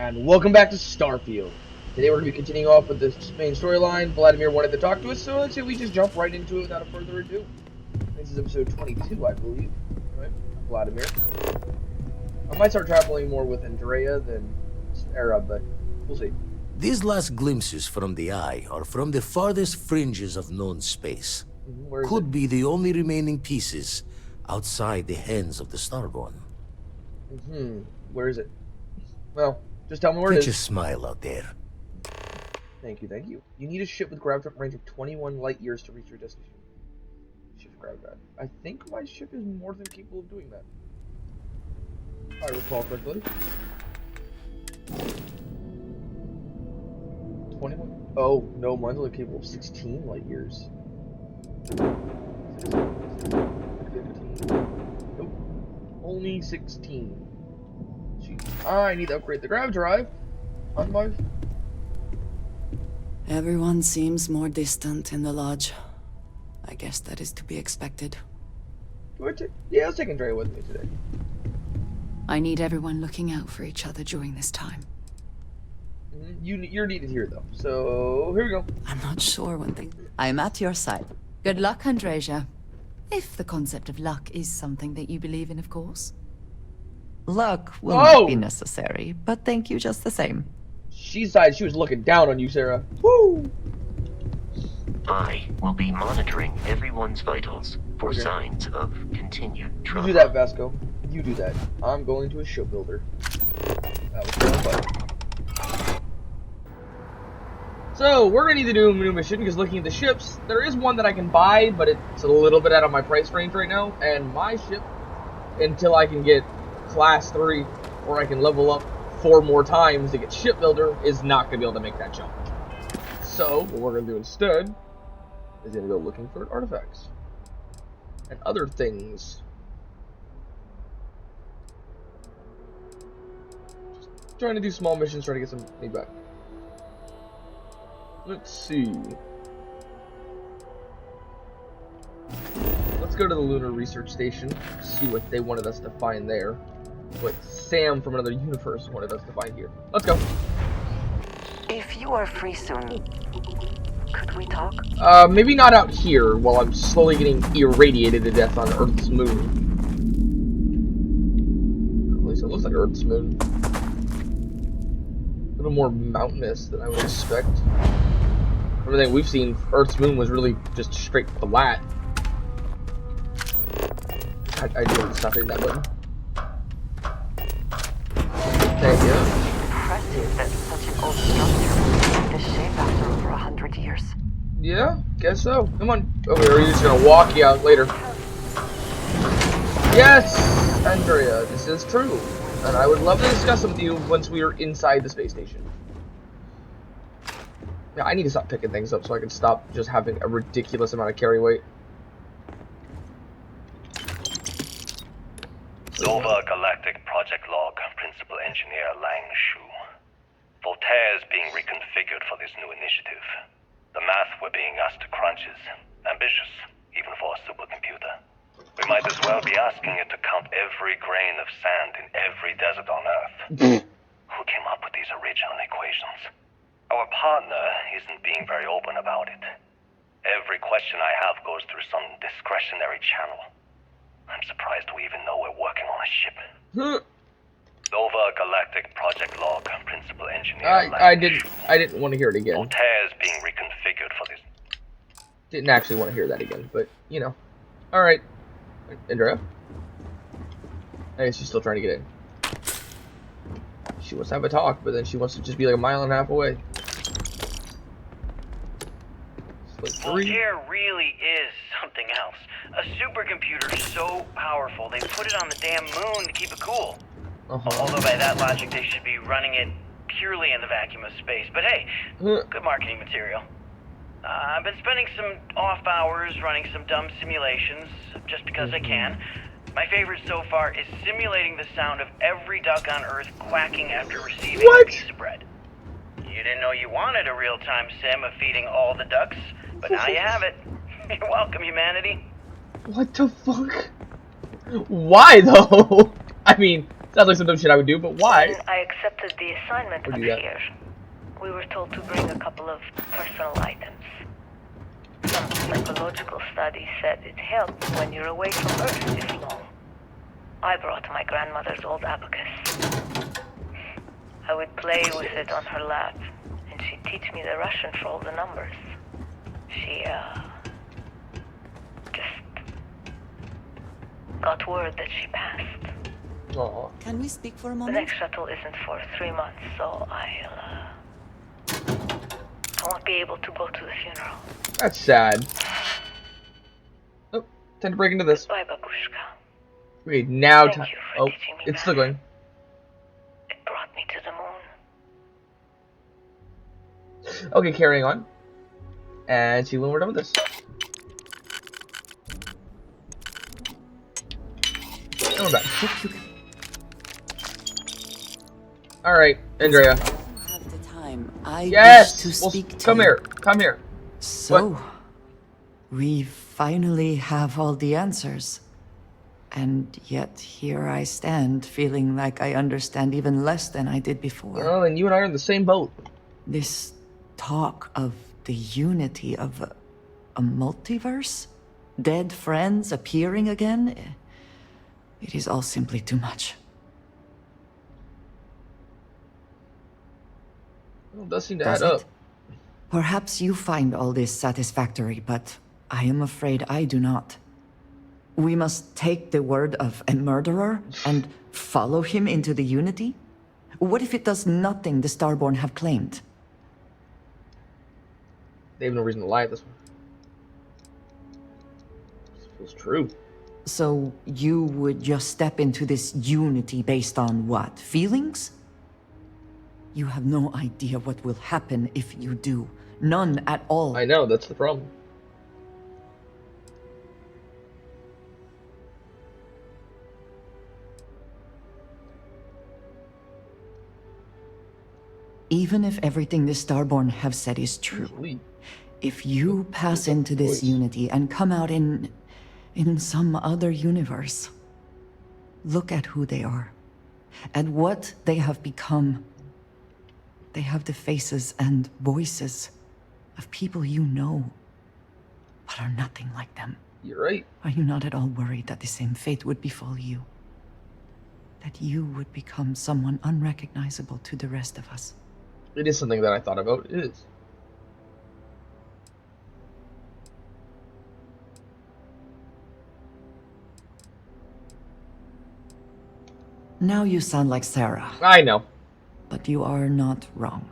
And welcome back to Starfield. Today we're going to be continuing off with this main storyline. Vladimir wanted to talk to us, so let's say we just jump right into it without further ado. This is episode 22, I believe. Right? Vladimir. I might start traveling more with Andrea than Era, but we'll see. These last glimpses from the eye are from the farthest fringes of known space. Where is Could it? be the only remaining pieces outside the hands of the Stargone. Where is it? Well, just tell me where it Catch a is. smile out there. Thank you, thank you. You need a ship with gravity range of 21 light years to reach your destination. Ship gravity. I think my ship is more than capable of doing that. If I recall correctly. 21? Oh, no, mine's only capable of 16 light years. 15. Nope. Only 16. Jeez. I need to upgrade the grav drive on my... Everyone seems more distant in the lodge. I guess that is to be expected. Yeah, I'll take Andrea with me today. I need everyone looking out for each other during this time. You're needed here, though. So, here we go. I'm not sure when things... I'm at your side. Good luck, Andreja. If the concept of luck is something that you believe in, of course. Luck will not be necessary, but thank you just the same. She decided she was looking down on you, Sarah. Woo! I will be monitoring everyone's vitals for signs of continued trauma. You do that, Vasco. You do that. I'm going to a shipbuilder. That was fun. So, we're going to need to do a new mission, because looking at the ships, there is one that I can buy, but it's a little bit out of my price range right now, and my ship, until I can get Class 3, or I can level up 4 more times to get shipbuilder, is not going to be able to make that jump. So, what we're going to do instead is going to go looking for artifacts and other things. Just trying to do small missions, trying to get some money back. Let's see. Let's go to the Lunar Research Station, see what they wanted us to find there. What Sam from another universe wanted us to find here. Let's go. If you are free soon, could we talk? Maybe not out here while I'm slowly getting irradiated to death on Earth's moon. At least it looks like Earth's moon. A little more mountainous than I would expect. Everything we've seen, Earth's moon was really just straight flat. I do want to stop hitting that button. Thank you. Impressive that such an old structure took this shape after over 100 years. Yeah, guess so. Come on. Oh, we're just gonna walk you out later. Yes, Andrea, this is true. And I would love to discuss them with you once we are inside the space station. Yeah, I need to stop picking things up so I can stop just having a ridiculous amount of carry weight. Nova Galactic Project Log, Principal Engineer Lang Shu. Voltaire is being reconfigured for this new initiative. The math we're being asked to crunch is ambitious, even for a supercomputer. We might as well be asking it to count every grain of sand in every desert on Earth. Who came up with these original equations? Our partner isn't being very open about it. Every question I have goes through some discretionary channel. I'm surprised we even know we're working on a ship. Nova Galactic Project Log, Principal Engineer. I didn't want to hear it again. Voltaire is being reconfigured for this. Didn't actually want to hear that again, but you know. All right, Andrea. I guess she's still trying to get in. She wants to have a talk, but then she wants to just be like a mile and a half away. Voltaire really is something else. A supercomputer so powerful, they put it on the damn moon to keep it cool. Although by that logic, they should be running it purely in the vacuum of space. But hey, good marketing material. I've been spending some off hours running some dumb simulations, just because I can. My favorite so far is simulating the sound of every duck on Earth quacking after receiving a piece of bread. You didn't know you wanted a real-time sim of feeding all the ducks, but now you have it. You're welcome, humanity. What the fuck? Why though? I mean, Sounds like some dumb shit I would do, but why? When I accepted the assignment up here, we were told to bring a couple of personal items. Some psychological studies said it helped when you're away from Earth this long. I brought my grandmother's old abacus. I would play with it on her lap, and she'd teach me the Russian for all the numbers. She, just got word that she passed. Aww. Can we speak for a The moment? next shuttle isn't for 3 months, so I won't be able to go to the funeral. That's sad. Oh, time to break into this. Bye, babushka. Wait, now Thank time. you for Oh, teaching me it's still math. going. It brought me to the moon. Okay, carrying on. And see when we're done with this. And we're back. Alright, Andrea. Have the time. I Yes! wish to Well, speak to come you. here. Come here. So, we finally have all the answers. And yet here I stand, feeling like I understand even less than I did before. Well, and you and I are in the same boat. This talk of the unity of a multiverse? Dead friends appearing again? It is all simply too much. Well, it does seem to Does add up. it? Perhaps you find all this satisfactory, but I am afraid I do not. We must take the word of a murderer and follow him into the Unity? What if it does nothing the Starborn have claimed? They have no reason to lie at this one. This feels true. So you would just step into this Unity based on what? Feelings? You have no idea what will happen if you do. None at all. I know, that's the problem. Even if everything the Starborn have said is true, if you pass into this Unity and come out in some other universe, look at who they are, and what they have become. They have the faces and voices of people you know, but are nothing like them. You're right. Are you not at all worried that the same fate would befall you? That you would become someone unrecognizable to the rest of us? It is something that I thought about. It is. Now you sound like Sarah. I know. But you are not wrong.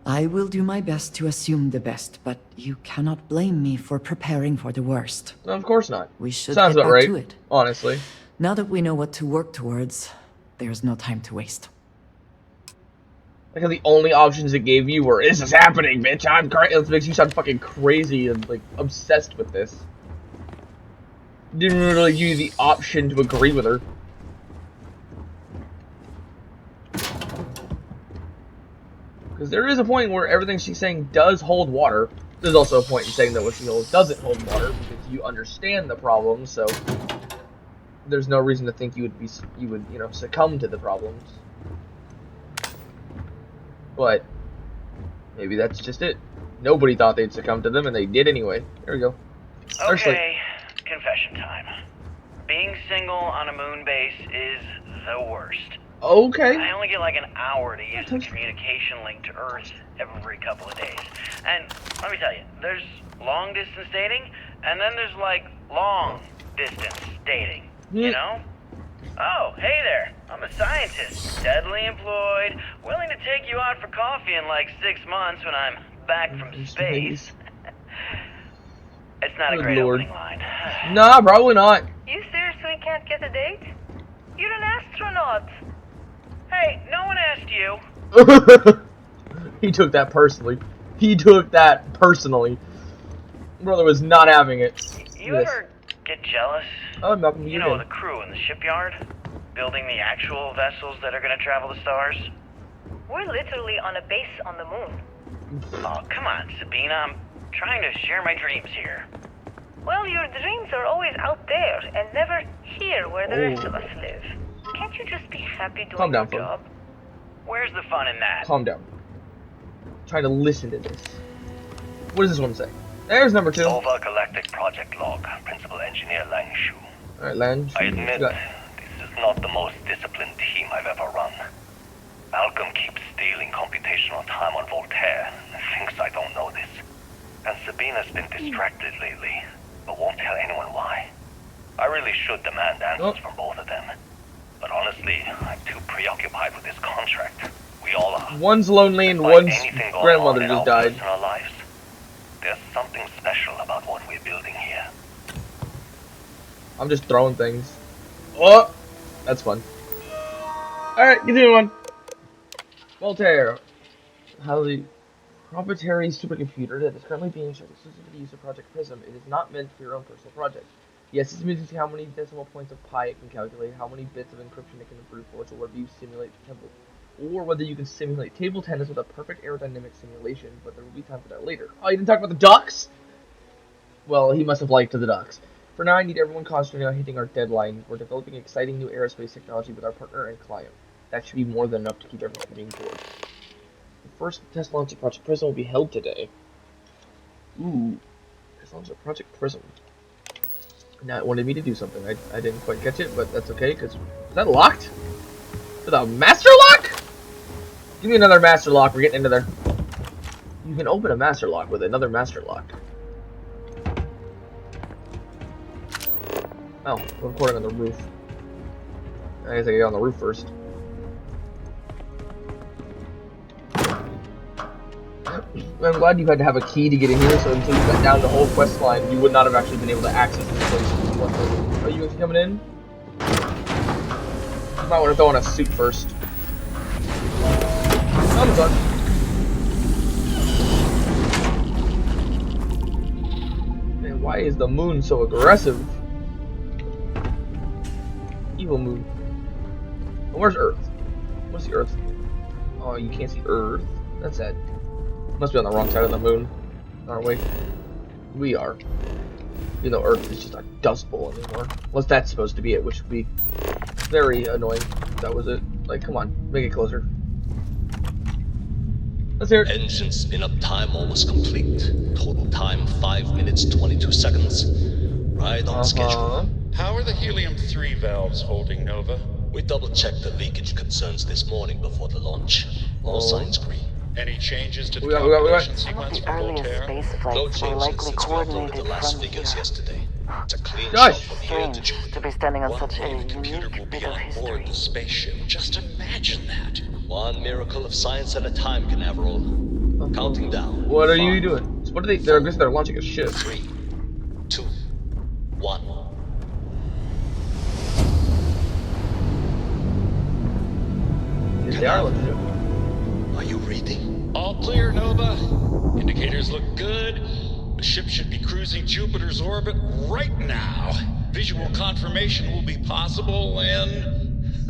I will do my best to assume the best, but you cannot blame me for preparing for the worst. No, of course not. We should Sounds get about back right, to it. honestly. Now that we know what to work towards, there's no time to waste. Like, the only options it gave you were, "This is happening, bitch, I'm crazy." It makes you sound fucking crazy and, like, obsessed with this. Didn't really give you the option to agree with her. Because there is a point where everything she's saying does hold water. There's also a point in saying that what she holds doesn't hold water, because you understand the problem, so there's no reason to think you would, you know, succumb to the problems. But maybe that's just it. Nobody thought they'd succumb to them, and they did anyway. There we go. Okay, confession time. Being single on a moon base is the worst. Okay. I only get like an hour to use the communication link to Earth every couple of days. And let me tell you, there's long distance dating, and then there's like long distance dating, you know? Oh, hey there, I'm a scientist, steadily employed, willing to take you out for coffee in like 6 months when I'm back from space. It's not a great opening line. Nah, probably not. You seriously can't get a date? You're an astronaut. Hey, no one asked you. He took that personally. He took that personally. Brother was not having it. You ever get jealous? Oh, nothing. You know, the crew in the shipyard? Building the actual vessels that are gonna travel the stars? We're literally on a base on the moon. Oh, come on, Sabina. I'm trying to share my dreams here. Well, your dreams are always out there and never here where the rest of us live. Can't you just be happy doing Calm down, your phone. job? Where's the fun in that? Calm down. Trying to listen to this. What does this one say? There's number 2. Nova Galactic Project Log, Principal Engineer Lang Shu. Alright, Lan. I admit, this is not the most disciplined team I've ever run. Malcolm keeps stealing computational time on Voltaire and thinks I don't know this. And Sabina's been distracted lately, but won't tell anyone why. I really should demand answers from both of them. But honestly, I'm too preoccupied with this contract. We all are. One's lonely and Despite one's anything going grandmother on in just our died. personal lives, there's something special about what we're building here. I'm just throwing things. Oh! That's fun. Alright, continue on. Voltaire. How the proprietary supercomputer that is currently being shipped exclusively for the use of Project Prism. It is not meant for your own personal project. Yes, it's meant to see how many decimal points of pi it can calculate, how many bits of encryption it can brute force, or whether you simulate table tennis with a perfect aerodynamic simulation, but there will be time for that later. Oh, you didn't talk about the ducks? Well, he must have liked the ducks. For now, I need everyone concentrating on hitting our deadline. We're developing exciting new aerospace technology with our partner and client. That should be more than enough to keep everyone moving forward. The first test launch of Project Prism will be held today. Ooh, test launch of Project Prism. Now it wanted me to do something. I didn't quite catch it, but that's okay, because... Is that locked? With a master lock? Give me another master lock, we're getting into there. You can open a master lock with another master lock. Oh, we're recording on the roof. I guess I get on the roof first. I'm glad you had to have a key to get in here, so until you got down the whole quest line, you would not have actually been able to access this place. Are you actually coming in? You might want to throw on a suit first. I'm done. Man, why is the moon so aggressive? Evil moon. Oh, where's Earth? What's the Earth? Oh, you can't see Earth. That's sad. Must be on the wrong side of the moon, aren't we? We are. Even though Earth is just a dust bowl anymore. Unless that's supposed to be it, which would be very annoying if that was it. Like, come on, make it closer. Let's hear it. Engine spin-up time almost complete. Total time 5 minutes 22 seconds. Right on schedule. How are the helium-3 valves holding, Nova? We double-checked the leakage concerns this morning before the launch. All signs green. Any changes to the calculation sequence The from earliest Voltaire? space No flights were changes likely since we uploaded coordinated the last from figures here. yesterday. It's a clean Gosh. shot from here to Strange Jupiter. to be standing on One such a day the computer will unique be bit of on board history. the spaceship. Just imagine that. One miracle of science at a time, Canaveral. Counting down. What are you doing? So what are they? I guess they're launching a ship. 3, 2, 1. Yes, they are launching a ship. Are you reading? All clear, Nova. Indicators look good. The ship should be cruising Jupiter's orbit right now. Visual confirmation will be possible in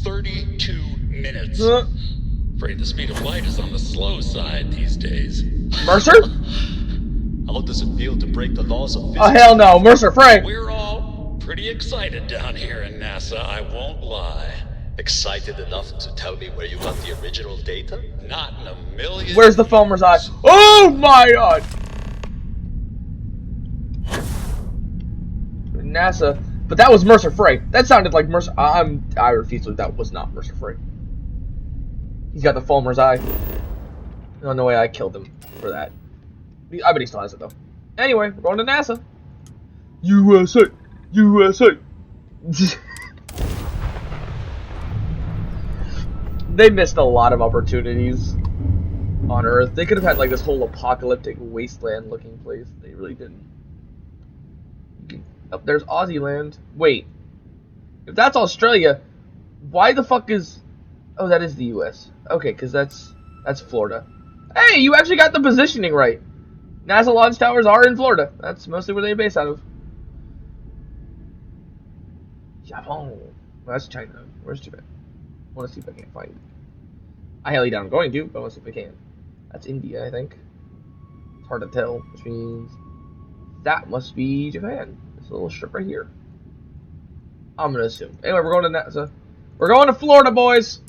32 minutes. Afraid the speed of light is on the slow side these days. Mercer? How does it feel to break the laws of physics? Oh hell no, Mercer Frank! We're all pretty excited down here in NASA, I won't lie. Excited enough to tell me where you got the original data? Not in a million. Where's the Fulmer's eye? Oh my god! NASA, but that was Mercer Frey. That sounded like Mercer. I refuse to believe that was not Mercer Frey. He's got the Fulmer's eye. Oh, no way I killed him for that. I bet he still has it though. Anyway, we're going to NASA. USA, USA. They missed a lot of opportunities on Earth. They could have had like this whole apocalyptic wasteland looking place. They really didn't. Oh, there's Aussie land. Wait. If that's Australia, why the fuck is... Oh, that is the US. Okay, because that's Florida. Hey, you actually got the positioning right. NASA launch towers are in Florida. That's mostly where they base out of. Japan. That's China. Where's Japan? I want to see if I can find it. I highly doubt I'm going to, but I want to see if I can. That's India, I think. It's hard to tell, which means that must be Japan. This little strip right here. I'm gonna assume. Anyway, we're going to NASA. We're going to Florida, boys.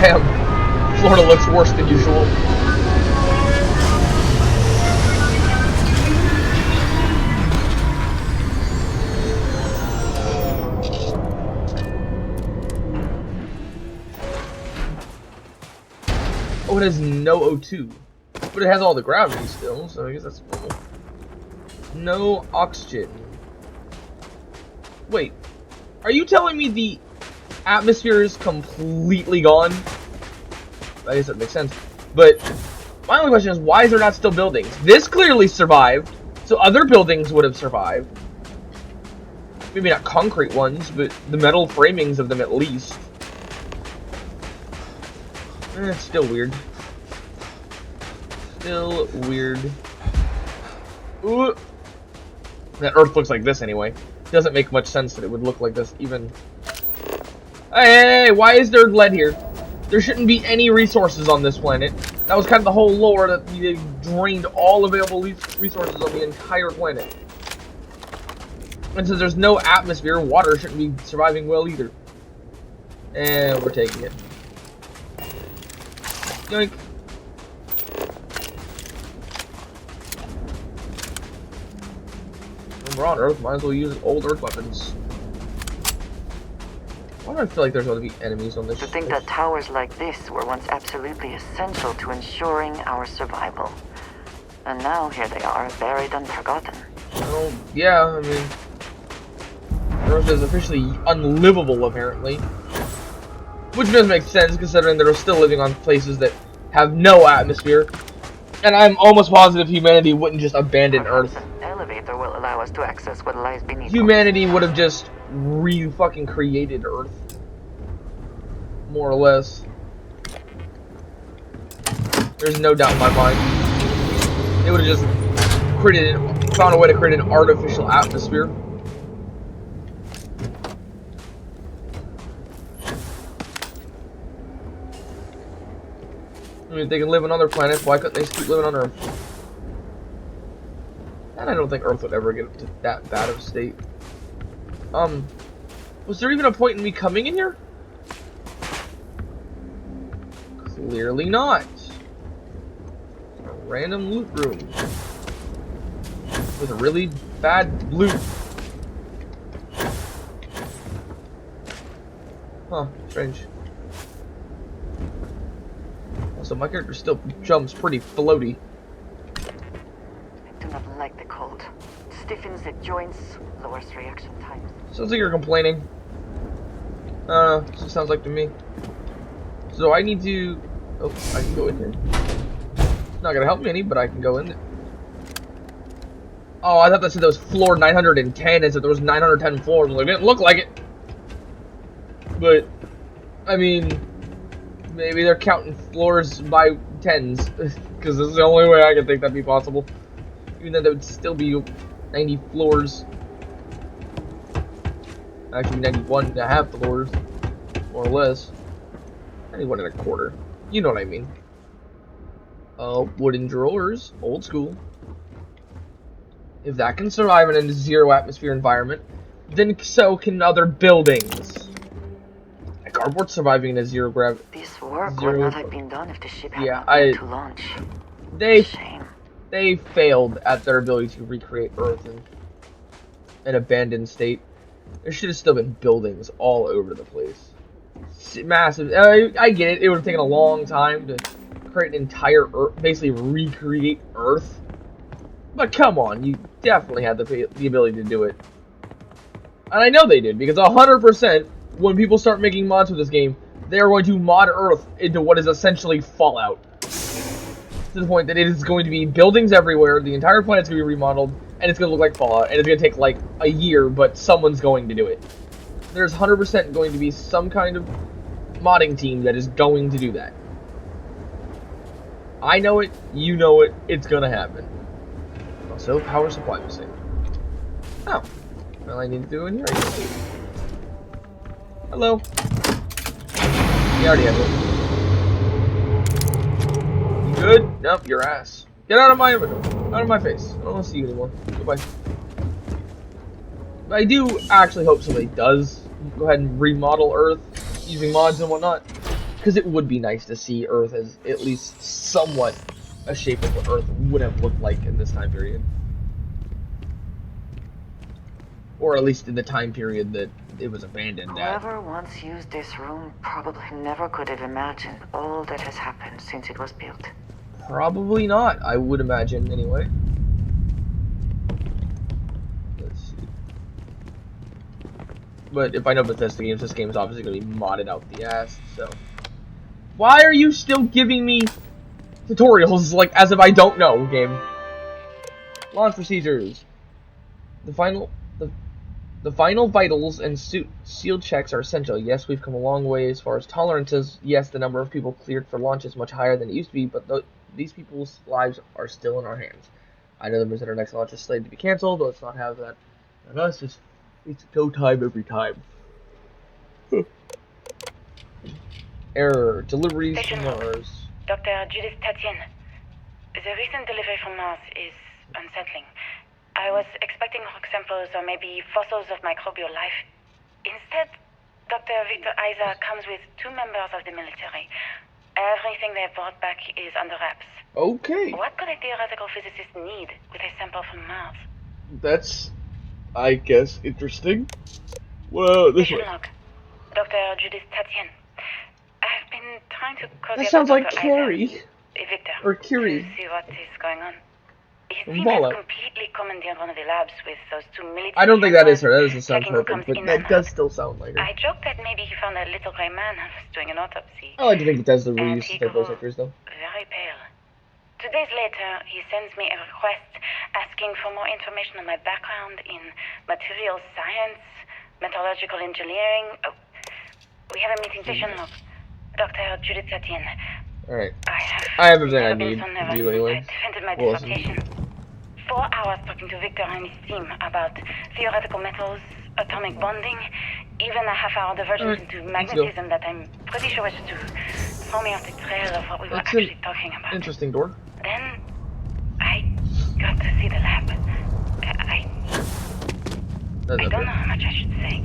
Damn, Florida looks worse than usual. Oh, it has no O2. But it has all the gravity still, so I guess that's cool. No oxygen. Wait, are you telling me the atmosphere is completely gone? I guess that makes sense. But my only question is, why is there not still buildings? This clearly survived, so other buildings would have survived. Maybe not concrete ones, but the metal framings of them at least. It's still weird. Still weird. Ooh. That Earth looks like this anyway. Doesn't make much sense that it would look like this even. Hey, why is there lead here? There shouldn't be any resources on this planet. That was kind of the whole lore, that they drained all available resources on the entire planet. And since there's no atmosphere, water shouldn't be surviving well either. And we're taking it. Yoink. When we're on Earth, might as well use old Earth weapons. Why do I feel like there's going to be enemies on this? To think that towers like this were once absolutely essential to ensuring our survival. And now here they are, buried and forgotten. Well, yeah, I mean, Earth is officially unlivable, apparently. Which doesn't make sense, considering they're still living on places that have no atmosphere. And I'm almost positive humanity wouldn't just abandon Earth. An elevator will allow us to access what lies beneath. Humanity would have just fucking created Earth. More or less. There's no doubt in my mind. They would have just found a way to create an artificial atmosphere. I mean, if they can live on other planets, why couldn't they keep living on Earth? And I don't think Earth would ever get to that bad of a state. Was there even a point in me coming in here? Clearly not. A random loot room with a really bad loot. Huh, strange. Also, my character still jumps pretty floaty. I do not like the cold. It stiffens the joints, lowers reaction times. Sounds like you're complaining. So sounds like to me. So I need to... Oh, I can go in here. It's not gonna help me any, but I can go in there. Oh, I thought that said that was floor 910 and said there was 910 floors. Well, it didn't look like it. But, I mean, maybe they're counting floors by tens. Because this is the only way I can think that'd be possible. Even though that would still be 90 floors. Actually, 91.5 floors. More or less. 91.25. You know what I mean. Wooden drawers. Old school. If that can survive in a zero atmosphere environment, then so can other buildings. Like cardboard surviving in a zero gravity. This work would not have been done if the ship had not I been to launch. Shame. They failed at their ability to recreate Earth in an abandoned state. There should have still been buildings all over the place. Massive. I get it. It would have taken a long time to create an entire Earth, basically recreate Earth. But come on, you definitely had the ability to do it. And I know they did, because 100% when people start making mods for this game, they are going to mod Earth into what is essentially Fallout. To the point that it is going to be buildings everywhere, the entire planet's going to be remodeled, and it's going to look like Fallout, and it's going to take like a year, but someone's going to do it. There's 100% going to be some kind of modding team that is going to do that. I know it, you know it, it's going to happen. Also, power supply missing. Oh. Well, I need to do in here. Hello. You already have it. You good? Nope, your ass. Get out of my window. Out of my face. I don't want to see you anymore. Goodbye. I do actually hope somebody does go ahead and remodel Earth using mods and whatnot, because it would be nice to see Earth as at least somewhat a shape of what Earth would have looked like in this time period. Or at least in the time period that it was abandoned at. Whoever once used this room probably never could have imagined all that has happened since it was built. Probably not, I would imagine, anyway. Let's see. But if I know Bethesda games, this game is obviously going to be modded out the ass, so... Why are you still giving me tutorials, like, as if I don't know, game? Launch procedures. The final vitals and sealed checks are essential. Yes, we've come a long way as far as tolerances. Yes, the number of people cleared for launch is much higher than it used to be, but these people's lives are still in our hands. I know that our next launch is slated to be canceled, but let's not have that on us. It's go time every time. Error. Deliveries from Mars. Dr. Judith Tatian. The recent delivery from Mars is unsettling. I was expecting rock samples or maybe fossils of microbial life. Instead, Dr. Victor Isa comes with 2 members of the military. Everything they brought back is under wraps. Okay. What could a theoretical physicist need with a sample from Mars? That's, I guess, interesting. Well, this way. Dr. Judith Tatian. I've been trying to call that sounds like Carrie. Victor. Or Curie. To see what is going on. His From team has Fallout. completely commandeered one of the labs with those 2 military... I don't think that is her. That doesn't sound checking who perfect, comes but in that and does out. still sound like her. I joked that maybe he found a little gray man and was doing an autopsy. I like to think Bethesda And reuses he their voice grew actors, though. very pale. 2 days later, he sends me a request asking for more information on my background in materials science, metallurgical engineering. Oh, we have a meeting session log. Dr. Judith Tatian. Alright. I have everything I never been need so to nervous do since anyway. I defended my Well, dissertation. 4 hours talking to Victor and his team about theoretical metals, atomic bonding, even a half-hour divergence into magnetism that I'm pretty sure was to throw me off the trail of what we were actually talking about. Interesting door. Then I got to see the lab. I don't know how much I should say,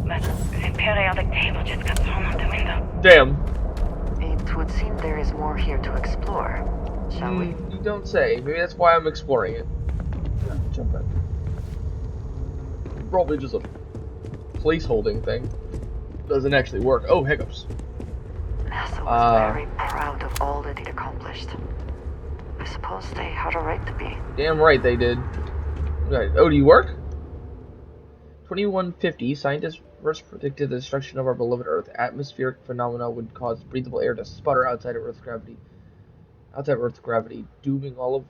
but the periodic table just got thrown out the window. Damn. It would seem there is more here to explore, shall we? You don't say. Maybe that's why I'm exploring it. Jump in. Probably just a place-holding thing. Doesn't actually work. Oh, hiccups. NASA was very proud of all that it accomplished. I suppose they had a right to be. Damn right they did. Right. Oh, do you work? 2150, scientists first predicted the destruction of our beloved Earth. Atmospheric phenomena would cause breathable air to sputter outside of Earth's gravity, dooming all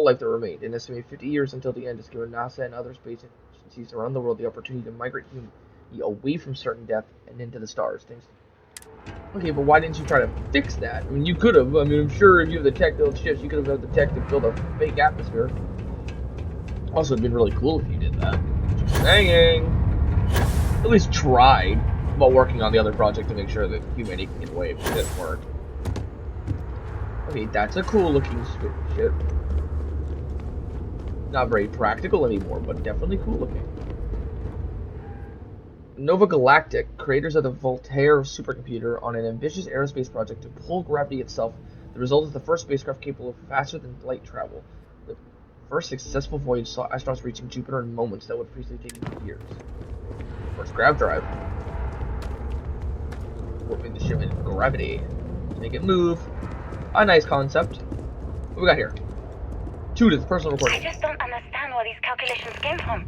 life that remained. An estimated 50 years until the end has given NASA and other space agencies around the world the opportunity to migrate humanity away from certain death and into the stars. Okay, but why didn't you try to fix that? I mean, you could have. I mean, I'm sure if you have the tech to build ships, you could have had the tech to build a fake atmosphere. Also, it'd been really cool if you did that. Just saying. At least tried while working on the other project to make sure that humanity can get away if it didn't work. Okay, that's a cool looking ship. Not very practical anymore, but definitely cool looking. Nova Galactic, creators of the Voltaire supercomputer, on an ambitious aerospace project to pull gravity itself. The result is the first spacecraft capable of faster than light travel. The first successful voyage saw astronauts reaching Jupiter in moments that would have previously taken years. First grav drive. Warping the ship into gravity. Make it move. A nice concept. What we got here? Judith, personal recording. I just don't understand where these calculations came from.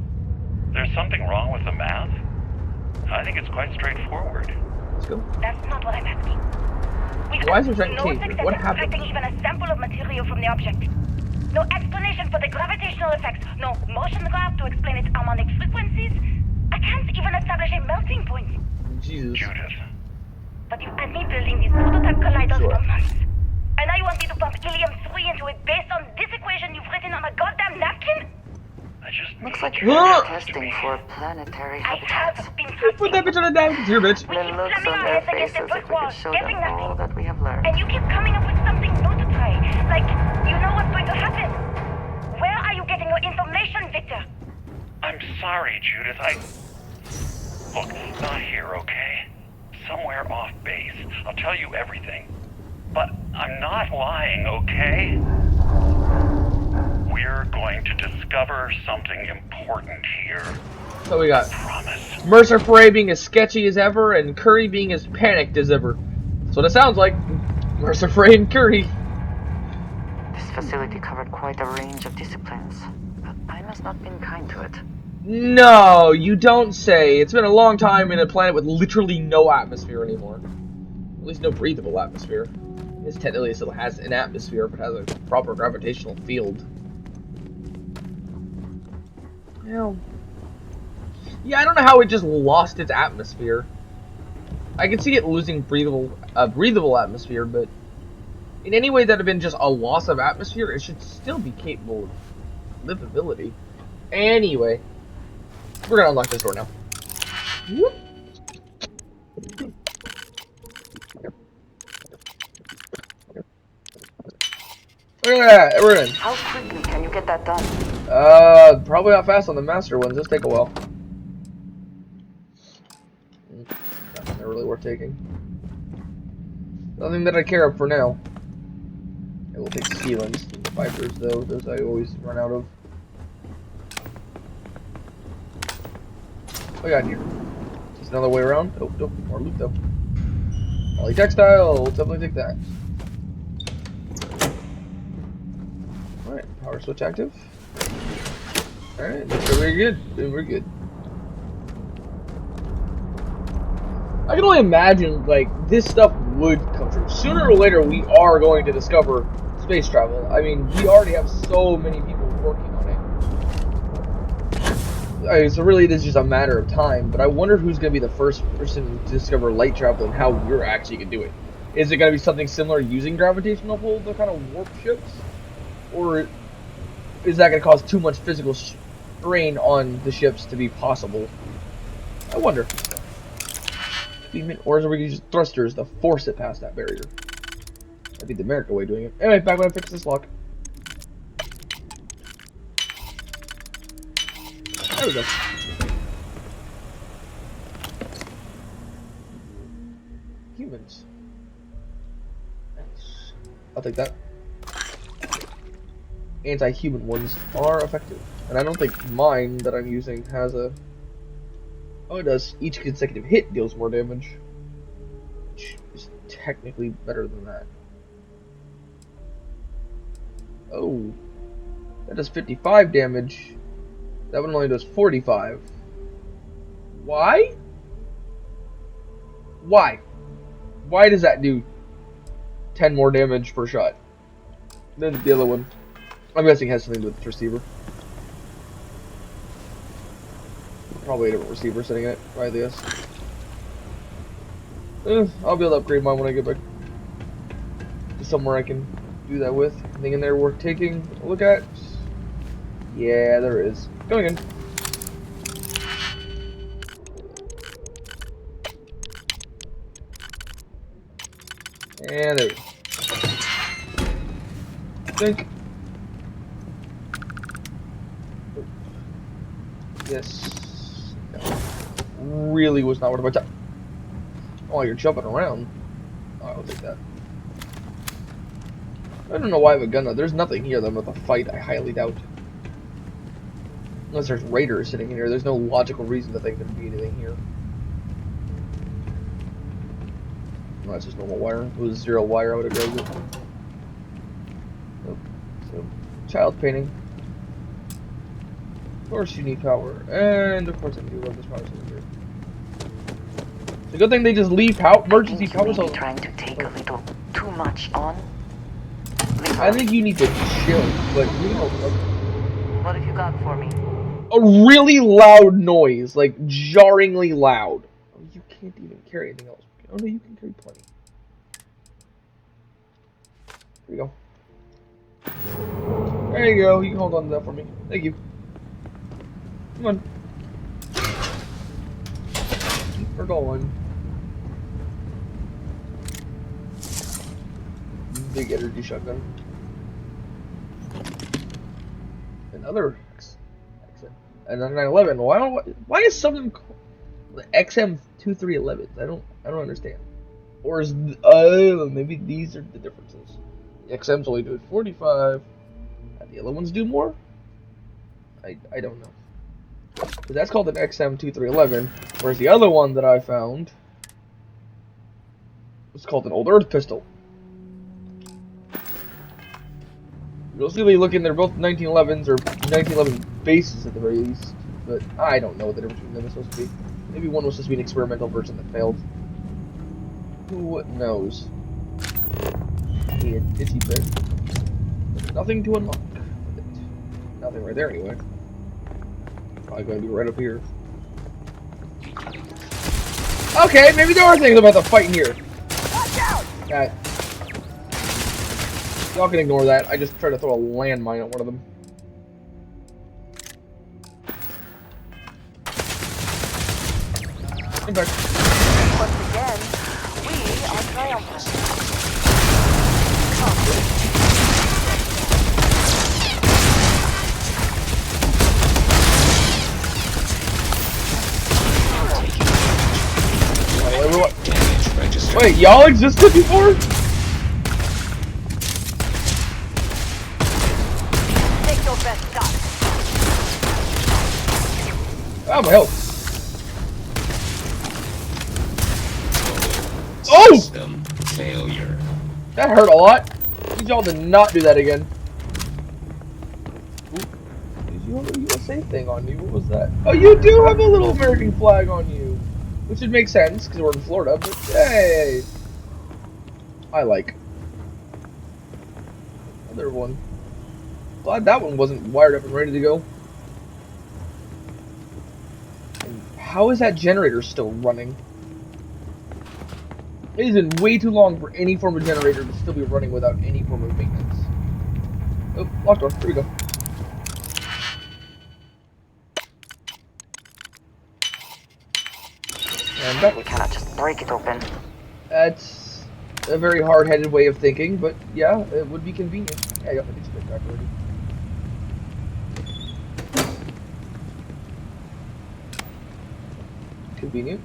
There's something wrong with the math? I think it's quite straightforward. Let's go. That's not what I'm asking. Why is there giant no cave? success What happened? extracting even a sample of material from the object. No explanation for the gravitational effects. No motion graph to explain its harmonic frequencies. I can't even establish a melting point. Jesus. Judith. But you had me building these prototype colliders for months. And now you want me to pump helium-3 into it based on this equation you've written on a goddamn napkin? Looks like you're testing for planetary habitats. Put that bitch on a napkin. Here, bitch. The looks on their faces if we could show them all that we have learned. And you keep coming up with something new to try. Like, you know what's going to What happened? Where are you getting your information, Victor? I'm sorry, Judith. Look, not here, okay? Somewhere off base. I'll tell you everything. But I'm not lying, okay? We're going to discover something important here. So we got Promise. Mercer Foray being as sketchy as ever, and Curry being as panicked as ever. That's what it sounds like. Mercer Foray and Curry. This facility covered quite a range of disciplines, but I must not have been kind to it. No, you don't say. It's been a long time in a planet with literally no atmosphere anymore. At least no breathable atmosphere. I guess technically it still has an atmosphere, but has a proper gravitational field. Well, yeah, I don't know how it just lost its atmosphere. I can see it losing breathable atmosphere, but in any way that had been just a loss of atmosphere, it should still be capable of livability. Anyway, we're gonna unlock this door now. Whoop. Look at that, we're in. How quickly can you get that done? Probably not fast on the master ones. This take a while. Nothing really worth taking. Nothing that I care of for now. I will take sealants. Vipers, though, those I always run out of. What I got here? Just another way around? Oh, nope, more loot though. Poly textile, we'll definitely take that. Alright, power switch active. Alright, looks like we're good. We're good. I can only imagine, like, this stuff would come true. Sooner or later, we are going to discover space travel. I mean, we already have so many people working on it. So really, it is just a matter of time. But I wonder who's going to be the first person to discover light travel and how we're actually going to do it. Is it going to be something similar using gravitational pull to kind of warp ships? Or is that going to cause too much physical strain on the ships to be possible? I wonder. Or is it we can use thrusters to force it past that barrier? That'd be the American way of doing it. Anyway, back when I fix this lock. There we go. Humans. Nice. I'll take that. Anti-human ones are effective. And I don't think mine that I'm using has a... Oh, it does. Each consecutive hit deals more damage. Which is technically better than that. Oh. That does 55 damage. That one only does 45. Why? Why? Why does that do 10 more damage per shot than the other one? I'm guessing it has something to do with the receiver. Probably a different receiver sitting in it, right? Yes. I'll be able to upgrade mine when I get back to somewhere I can do that with. Anything in there worth taking a look at? Yeah, there is. Going in. And there we go. Think. Yes. Really was not worth my time. Oh, you're jumping around. Oh, I'll take that. I don't know why I have a gun though. There's nothing here that I'm about to fight, I highly doubt. Unless there's raiders sitting in here. There's no logical reason to think there'd be anything here. No, that's just normal wire. If it was 0 wire, I would have grabbed it. Nope. So, child painting. Of course you need power. And of course I do love this power cylinder. It's a good thing they just leave emergency power cells. Trying to take a little too much on. I think you need to chill, but you know. What have you got for me? A really loud noise, like jarringly loud. Oh, you can't even carry anything else. Oh no, you can carry plenty. There you go. There you go. You can hold on to that for me. Thank you. Come on. Keep her going. Big energy shotgun. Another XM. And then 911. Why is something called the XM2311? I don't understand. Or is maybe these are the differences. The XM's only doing 45. And the other ones do more? I don't know. Because that's called an XM2311, whereas the other one that I found was called an Old Earth pistol. You'll see, looking, they're both 1911s or 1911 bases at the very least, but I don't know what the difference between them is supposed to be. Maybe one was supposed to be an experimental version that failed. Who knows? Be a ditchy bit. There's nothing to unlock with it. Nothing right there anyway. Probably going to be right up here. Okay, maybe there are things about the fight in here. That. Y'all can ignore that. I just tried to throw a landmine at one of them. Come back. Once again, we are triumphant. Wait, y'all existed before? Take your best shot. Oh, my health. Oh! Failure. That hurt a lot. Need y'all to not do that again. Ooh. Did you have a USA thing on you? What was that? Oh, you do have a little American flag on you. Which would make sense, because we're in Florida, but hey! I like. Another one. Glad that one wasn't wired up and ready to go. And how is that generator still running? It has been way too long for any form of generator to still be running without any form of maintenance. Oh, locked door. Here we go. And back. We cannot just break it open. That's a very hard-headed way of thinking, but yeah, it would be convenient. Yeah, I got my display back already. Convenient.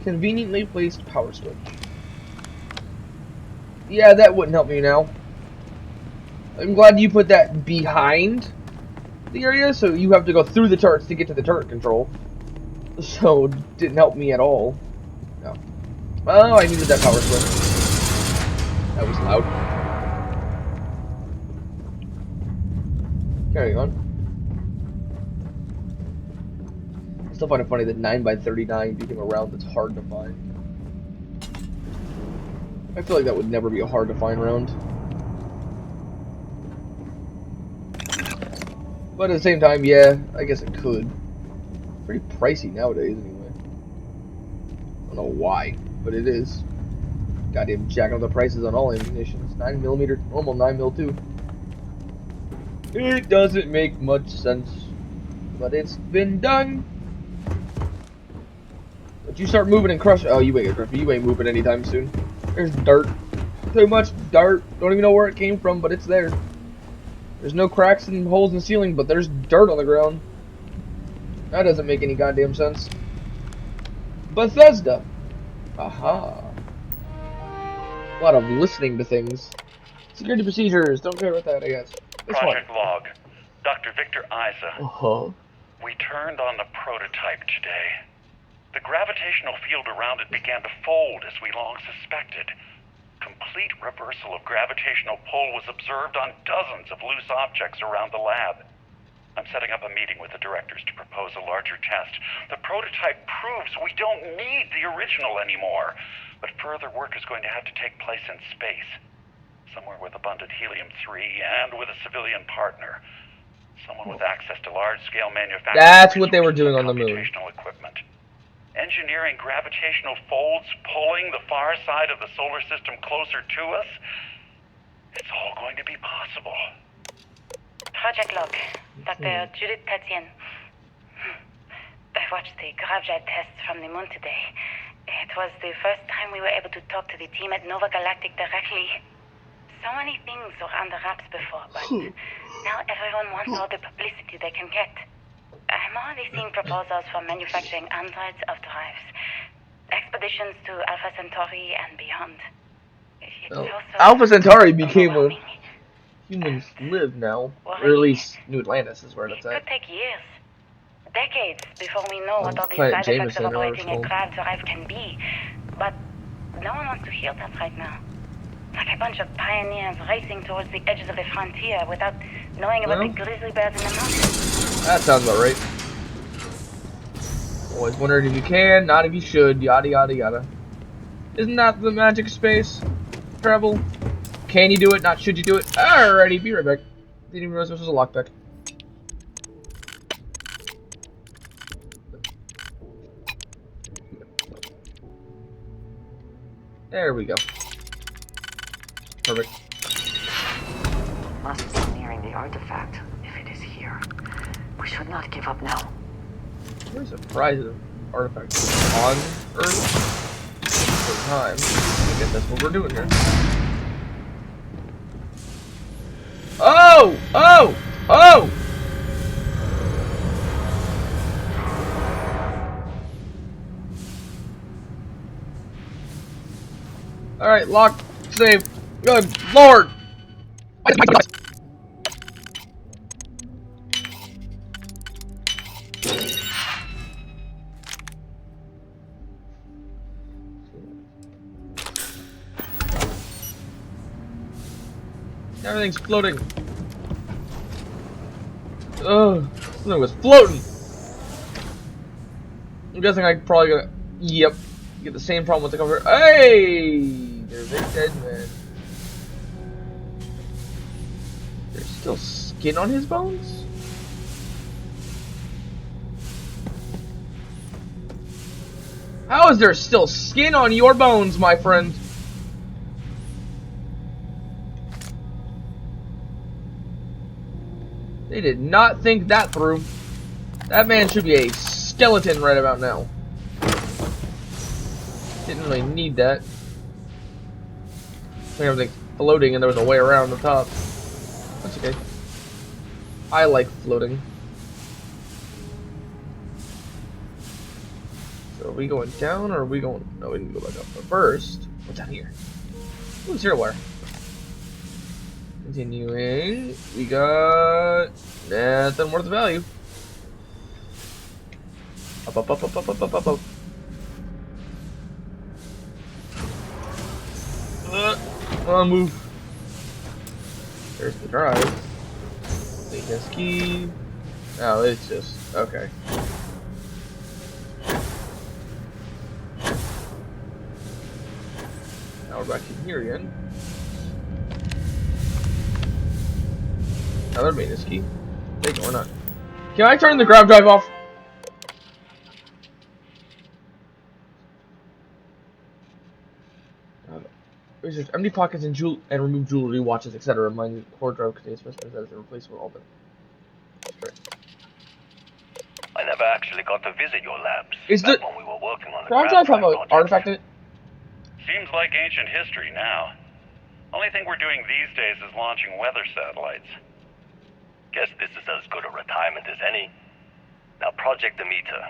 Conveniently placed power switch. Yeah, that wouldn't help me now. I'm glad you put that behind the area, so you have to go through the turrets to get to the turret control. So, it didn't help me at all. No. Oh, I needed that power switch. That was loud. Carrying on. I still find it funny that 9x39 became a round that's hard to find. I feel like that would never be a hard to find round. But at the same time, yeah, I guess it could. Pretty pricey nowadays, anyway. I don't know why, but it is. Goddamn jacking up the prices on all ammunitions. 9mm, normal 9mm too. It doesn't make much sense, but it's been done. But you start moving and crush. Oh, you ain't moving anytime soon. There's dirt. Too much dirt. Don't even know where it came from, but it's there. There's no cracks and holes in the ceiling, but there's dirt on the ground. That doesn't make any goddamn sense. Bethesda. Aha. A lot of listening to things. Security procedures. Don't care about that, I guess. It's Project Log. Dr. Victor Isa. Uh-huh. We turned on the prototype today. The gravitational field around it began to fold as we long suspected. Complete reversal of gravitational pull was observed on dozens of loose objects around the lab. I'm setting up a meeting with the directors to propose a larger test. The prototype proves we don't need the original anymore, but further work is going to have to take place in space. Somewhere with abundant helium-3 and with a civilian partner. Someone with access to large-scale manufacturing. That's what they were doing on the moon. Computational equipment. Engineering gravitational folds, pulling the far side of the solar system closer to us. It's all going to be possible. Project Log, Dr. Judith Tatian. I watched the gravjet tests from the moon today. It was the first time we were able to talk to the team at Nova Galactic directly. So many things were under wraps before, but Now everyone wants all the publicity they can get. I'm already seeing proposals for manufacturing androids of drives. Expeditions to Alpha Centauri and beyond. Alpha Centauri became where humans live now. Or at least New Atlantis is where it's at. It could take years. Decades before we know what all the Planet side effects of Jameson, operating a grav drive can be. But no one wants to hear that right now. Like a bunch of pioneers racing towards the edges of the frontier without knowing about the grizzly bears in the mountains. That sounds about right. Always wondered if you can, not if you should, yada yada yada. Isn't that the magic of space travel? Can you do it, not should you do it? Alrighty, be right back. Didn't even realize this was a lockpick. There we go. Perfect. Must be nearing the artifact, if it is here. We should not give up now. Where's the prize of artifacts? On Earth? For time. I guess that's what we're doing here. Oh! Oh! Oh! Alright, lock, save. Good lord! Everything's floating. Ugh, something was floating. I'm guessing I probably gonna, yep, get the same problem with the cover. Hey, there's a dead man. There's still skin on his bones? How is there still skin on your bones, my friend? They did not think that through. That man should be a skeleton right about now. Didn't really need that. I think everything's floating and there was a way around the top. That's okay. I like floating. So are we going down or are we going... No, we can go back up. But first, what's down here? Ooh, zero wire. Continuing, we got nothing worth of value. Up, up, up, up, up, up, up, up, up. Come on, move. There's the drive. Maintenance key. Oh, it's just okay. Now we're back in here again. Another maintenance key. Take it or not. Can I turn the grab drive off? There's just empty pockets and remove jewelry, watches, etc. My core drive contains specimens that is a replaceable open. I never actually got to visit your labs. Is the when we were working on the grab drive have an artifact in it? Seems like ancient history now. Only thing we're doing these days is launching weather satellites. Guess this is as good a retirement as any. Now, Project Demeter,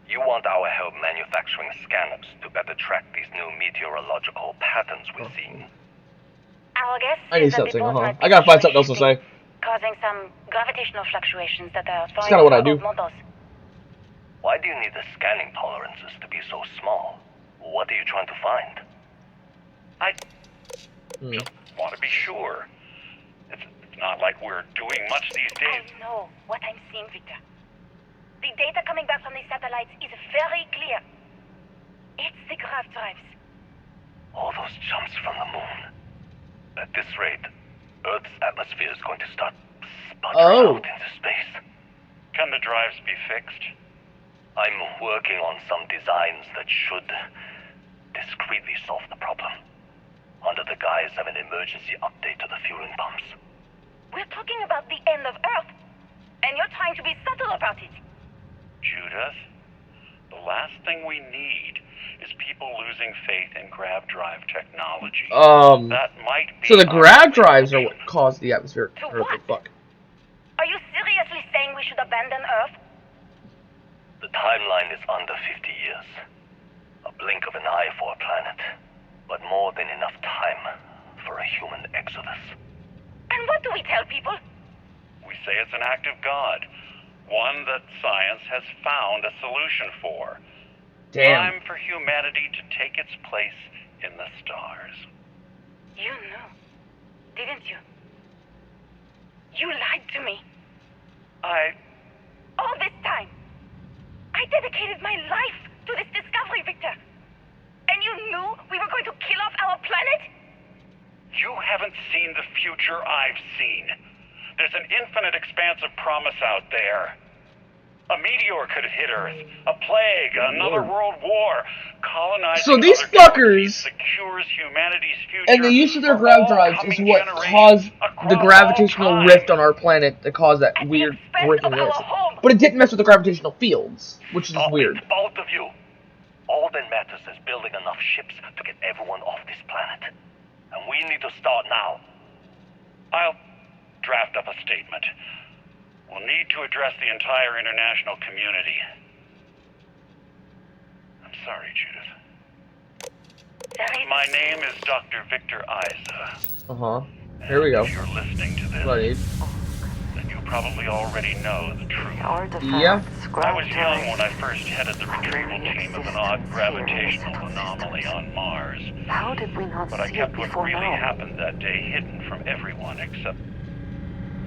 you want our help manufacturing scanners to better track these new meteorological patterns we're seeing. Our guess I need is that the something, bolt might be I gotta find something else to say. causing some gravitational fluctuations that are That's kinda what I do. models. Why do you need the scanning tolerances to be so small? What are you trying to find? I just want to be sure. It's not like we're doing much these days. I know what I'm seeing, Victor. The data coming back from the satellites is very clear. It's the grav drives. All those jumps from the moon. At this rate, Earth's atmosphere is going to start sputtering out into space. Can the drives be fixed? I'm working on some designs that should discreetly solve the problem, under the guise of an emergency update to the fueling pumps. We're talking about the end of Earth, and you're trying to be subtle about it. Judith, the last thing we need is people losing faith in grav drive technology. That might be so the grav drives are what caused the atmosphere. What the fuck? we should abandon Earth? The timeline is under 50 years. A blink of an eye for a planet, but more than enough time for a human exodus. And what do we tell people? We say it's an act of God, one that science has found a solution for. Damn. Time for humanity to take its place in the stars. You knew, didn't you? You lied to me. All this time, I dedicated my life to this discovery, Victor. And you knew we were going to kill off our planet? You haven't seen the future I've seen. There's an infinite expanse of promise out there. A meteor could have hit Earth. A plague, another world war. Colonizing So these other galaxies fuckers secures humanity's future. and the use of their grav drives is what caused the gravitational rift on our planet to cause that weird breaking this. But it didn't mess with the gravitational fields, which is weird. It's both of you. All that matters is building enough ships to get everyone off this planet. And we need to start now. I'll draft up a statement. We'll need to address the entire international community. I'm sorry, Judith. My name is Dr. Victor Isa. Here we go. If you're listening to this, then you probably already know the truth. Yeah. I was young when I first headed the retrieval team of an odd gravitational anomaly on Mars. How did we not But I see kept it what before really now? happened that day hidden from everyone except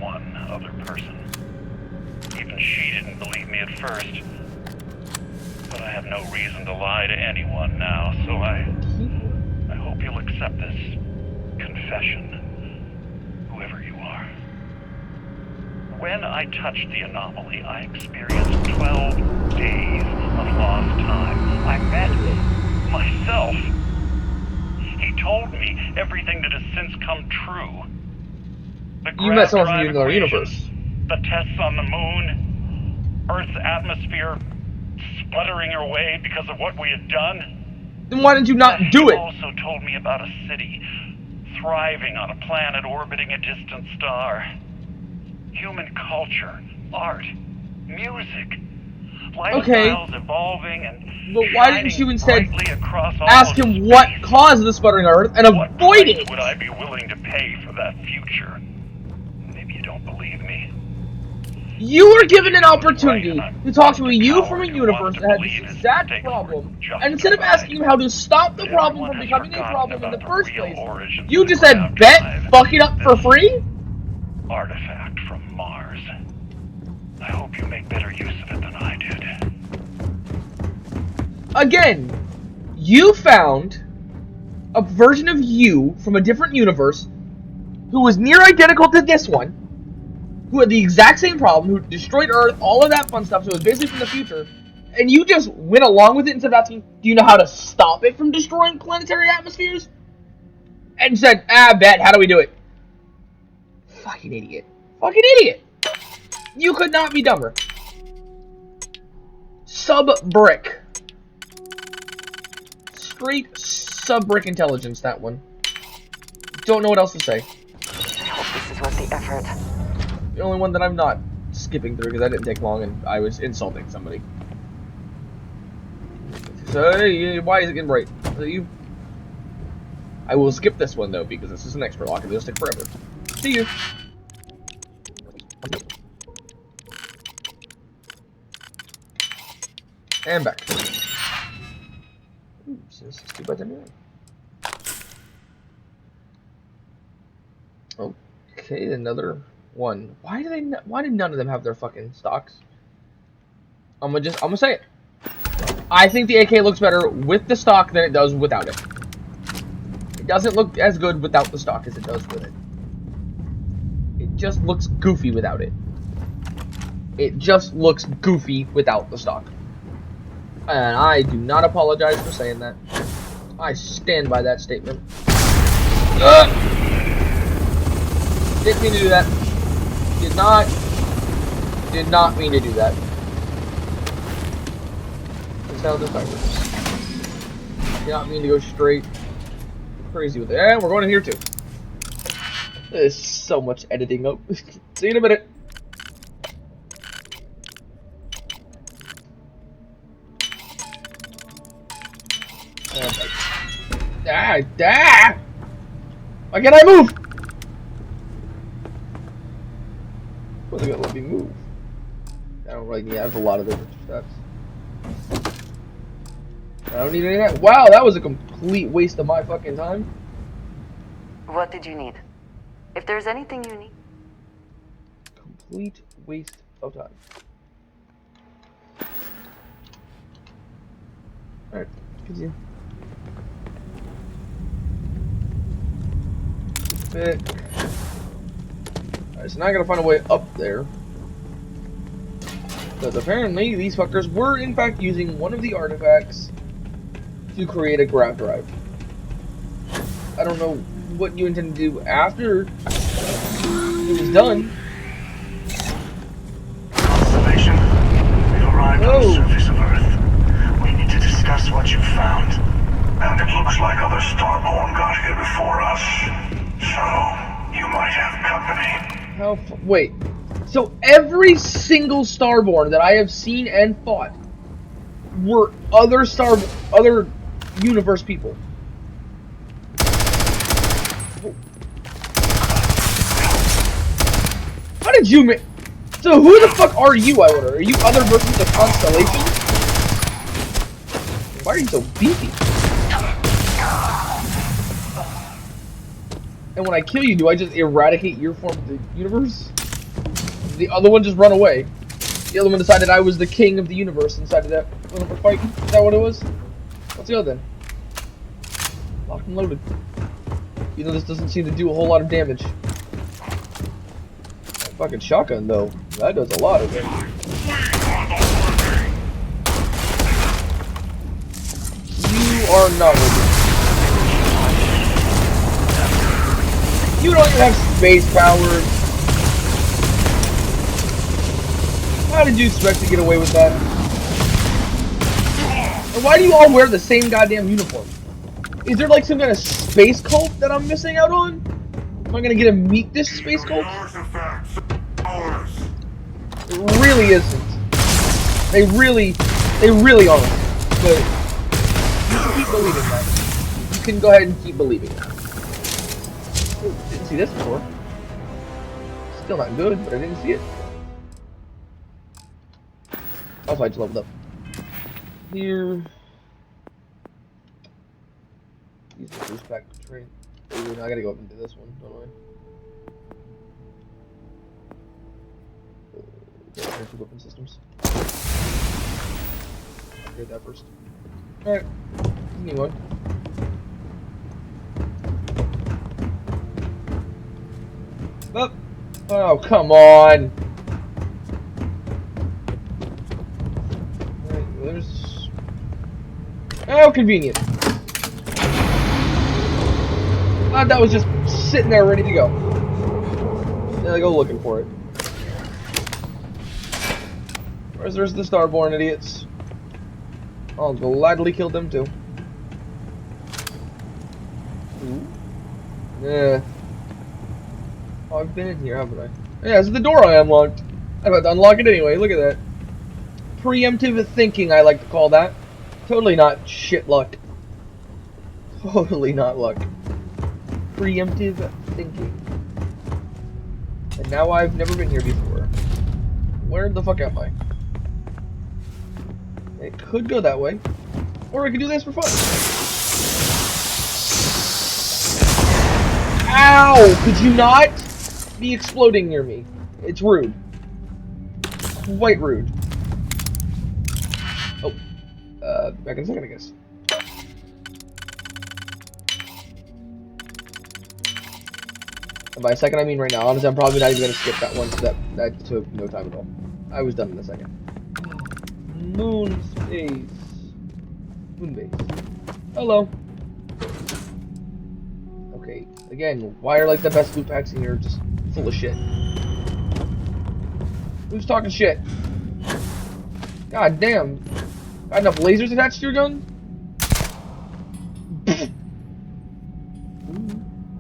one other person. Even she didn't believe me at first. But I have no reason to lie to anyone now, so I hope you'll accept this confession, whoever you are. When I touched the anomaly, I experienced 12 days of lost time. I met myself. He told me everything that has since come true. You met someone from another universe. The tests on the moon, Earth's atmosphere sputtering away because of what we had done. Then why didn't you not do He it? also told me about a city thriving on a planet orbiting a distant star. Human culture, art, music, lifestyles evolving and but why didn't you instead brightly across ask all of him what caused the sputtering on Earth and What avoid price it? would I be willing to pay for that future? Maybe you don't believe me. You were given an opportunity to talk to a you from a universe that had this exact problem, and instead of asking him how to stop the problem from becoming a problem in the first place, you just said, bet, fuck it up for free? Artifact from Mars. I hope you make better use of it than I did. Again, you found a version of you from a different universe who was near identical to this one, who had the exact same problem, who destroyed Earth, all of that fun stuff, so it was basically from the future, and you just went along with it instead of asking, do you know how to stop it from destroying planetary atmospheres? And said, bet, how do we do it? Fucking idiot. Fucking idiot! You could not be dumber. Sub-brick. Straight sub-brick intelligence, that one. Don't know what else to say. I hope this is worth the effort. The only one that I'm not skipping through because that didn't take long and I was insulting somebody. So, hey, why is it getting bright? I will skip this one though because this is an extra lock and it'll take forever. See you. And back. Ooh, so this is 2 by 10. Okay, another one. Why did none of them have their fucking stocks? I'm gonna say it. I think the AK looks better with the stock than it does without it. It doesn't look as good without the stock as it does with it. It just looks goofy without it. It just looks goofy without the stock. And I do not apologize for saying that. I stand by that statement. Didn't mean to do that. Did not mean to do that. That's how this works. Did not mean to go straight crazy with it. And we're going in here too. There's so much editing up. See you in a minute. Why can't I move? What's it gonna let me move? I don't really need. I have a lot of different steps. I don't need any of that. Wow, that was a complete waste of my fucking time. What did you need? If there's anything you need. Complete waste of time. Alright, continue. Alright, so now I gotta find a way up there. Because apparently these fuckers were in fact using one of the artifacts to create a grav drive. I don't know what you intend to do after it was done. Constellation, we've arrived on the surface of Earth. We need to discuss what you found. And it looks like other Starborn got here before us. So, you might have company. Wait. So every single Starborn that I have seen and fought were other universe people. How did you So who the fuck are you, I wonder? Are you other versions of Constellation? Why are you so beefy? And when I kill you, do I just eradicate your form of the universe? The other one just run away. The other one decided I was the king of the universe inside of that when we're fighting. Is that what it was? Let's go then. Locked and loaded. You know, this doesn't seem to do a whole lot of damage. That fucking shotgun though, that does a lot of damage. You are not working. You don't even have space powers. How did you expect to get away with that? And why do you all wear the same goddamn uniform? Is there like some kind of space cult that I'm missing out on? Am I gonna get to meet this space cult? It really isn't. They really aren't. But you can keep believing that. You can go ahead and keep believing that. Ooh, didn't see this before. Still not good, but I didn't see it. Also, I just leveled up. Here. Use the boost pack trade. Ooh, now I gotta go up into this one, don't I? Two weapon systems. Upgrade that first. Alright. New one. Up. Oh, come on. There's... How convenient. That was just sitting there ready to go. Yeah, go looking for it. Where's there's the Starborn idiots? I'll gladly kill them too. Ooh. Yeah. Oh, I've been in here, haven't I? Yeah, this is the door I unlocked. I'm about to unlock it anyway, look at that. Preemptive thinking, I like to call that. Totally not shit luck. Totally not luck. Preemptive thinking. And now I've never been here before. Where the fuck am I? It could go that way. Or I could do this for fun. Ow! Could you not be exploding near me? It's rude. Quite rude. Oh. Back in a second, I guess. And by a second, I mean right now. Honestly, I'm probably not even going to skip that one, so that took no time at all. I was done in a second. Moon space. Moon base. Hello. Okay, again, why are like the best loot packs in here just full of shit? Who's talking shit? God damn. Got enough lasers attached to your gun?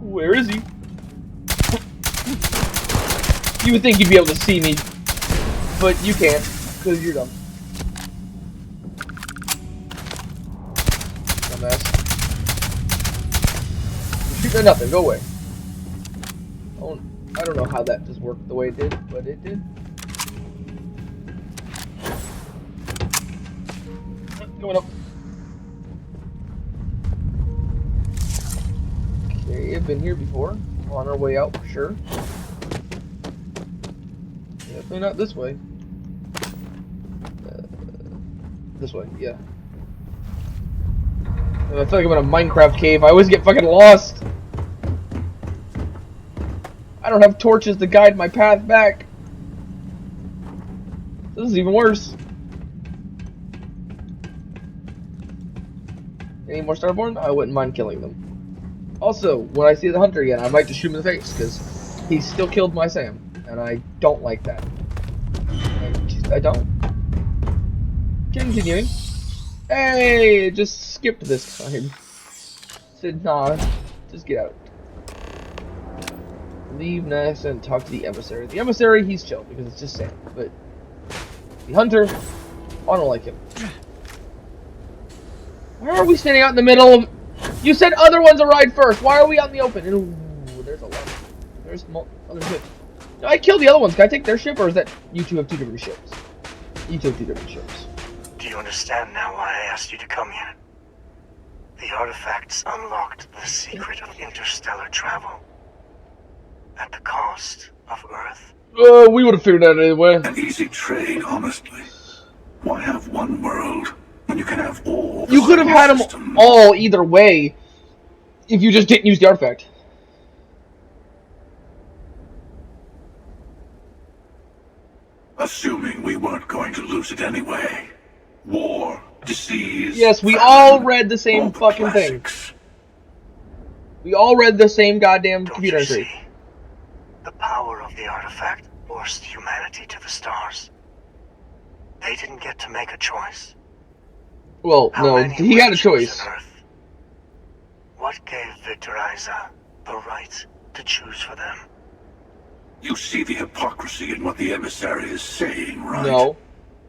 Where is he? You would think you'd be able to see me, but you can't, because you're dumb. dumbass. You're shooting at nothing. Go away. Oh, I don't know how that just worked the way it did, but it did. Going up. Okay, I've been here before. On our way out for sure. Definitely not this way. This way, yeah. I feel like I'm in a Minecraft cave. I always get fucking lost. I don't have torches to guide my path back. This is even worse. Any more Starborn? I wouldn't mind killing them. Also, when I see the hunter again, I might just shoot him in the face, because he still killed my Sam, and I don't like that. I don't. Continuing. Hey, it just skipped this time. Said, nah, just get out. Leave Nest and talk to the emissary. The emissary, he's chill, because it's just Sam, but the hunter, I don't like him. Why are we standing out in the middle of... You said other ones arrived first. Why are we out in the open? Ooh, there's a lot. There's other ships. No, I killed the other ones. Can I take their ship, or is that you two have two different ships? You two have two different ships. Do you understand now why I asked you to come here? The artifacts unlocked the secret of interstellar travel. At the cost of Earth. We would have figured that out anyway. An easy trade, honestly. Why have one world when you can have all? You could have had them all either way if you just didn't use the artifact. Assuming we weren't going to lose it anyway. War, disease... Yes, we famine, all read the same fucking thing. We all read the same goddamn computer entry. The power of the artifact forced humanity to the stars. They didn't get to make a choice. Well, no, he had a choice. What gave Victor Isa the right to choose for them? You see the hypocrisy in what the emissary is saying, right? No.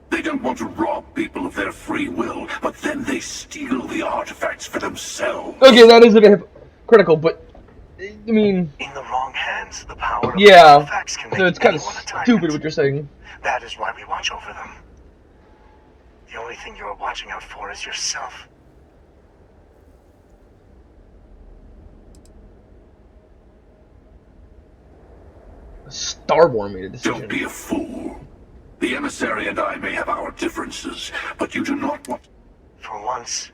They don't want to rob people of their free will, but then they steal the artifacts for themselves. Okay, that isn't hypocritical, but I mean, in the wrong hands, the power of the artifacts can make so it's kind of anyone stupid what you're saying. That is why we watch over them. The only thing you're watching out for is yourself. Starborn made a decision. Don't be a fool. The emissary and I may have our differences, but you do not want... For once,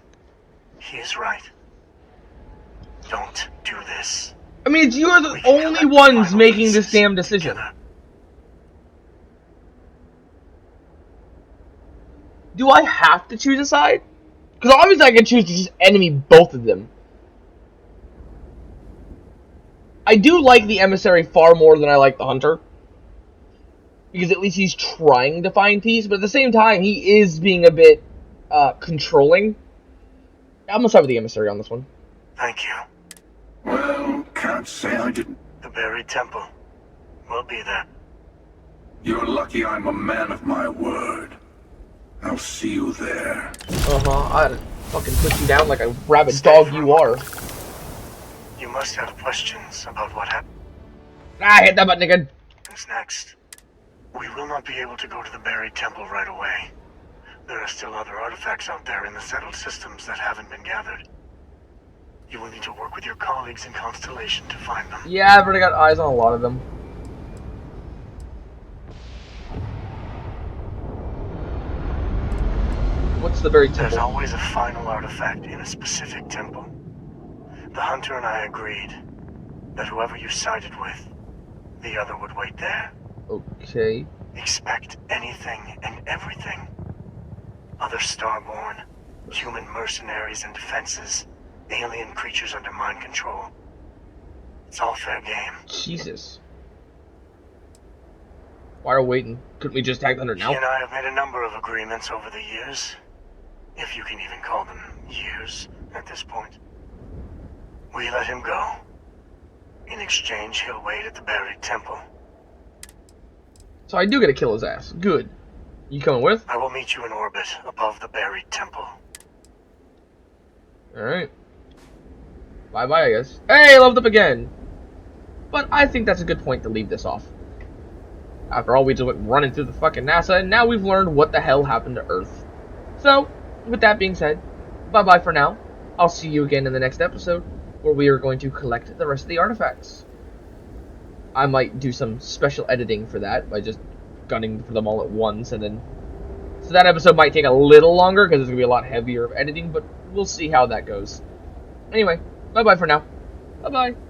he is right. Don't do this. I mean, you are the only ones making this damn decision. Together. Do I have to choose a side? Because obviously I can choose to just enemy both of them. I do like the emissary far more than I like the hunter. Because at least he's trying to find peace, but at the same time, he is being a bit controlling. I'm gonna start with the emissary on this one. Thank you. Well, can't say I didn't. The buried temple. We'll be there. You're lucky I'm a man of my word. I'll see you there. I'd fucking put you down like a rabid dog you are. You must have questions about what happened. Ah, hit that button again. What's next? We will not be able to go to the buried temple right away. There are still other artifacts out there in the settled systems that haven't been gathered. You will need to work with your colleagues in Constellation to find them. Yeah, I've already got eyes on a lot of them. What's the buried temple? There's always a final artifact in a specific temple. The hunter and I agreed that whoever you sided with, the other would wait there. Okay. Expect anything and everything. Other Starborn, human mercenaries and defenses, alien creatures under mind control. It's all fair game. Jesus. Why are we waiting? Couldn't we just tag the hunter now? He and I have made a number of agreements over the years. If you can even call them years at this point. We let him go. In exchange, he'll wait at the buried temple. So I do get to kill his ass. Good. You coming with? I will meet you in orbit above the buried temple. Alright. Bye-bye, I guess. Hey, I leveled up again! But I think that's a good point to leave this off. After all, we just went running through the fucking NASA, and now we've learned what the hell happened to Earth. So, with that being said, bye-bye for now. I'll see you again in the next episode, where we are going to collect the rest of the artifacts. I might do some special editing for that, by just gunning for them all at once, and then... So that episode might take a little longer, because it's going to be a lot heavier of editing, but we'll see how that goes. Anyway, bye-bye for now. Bye-bye.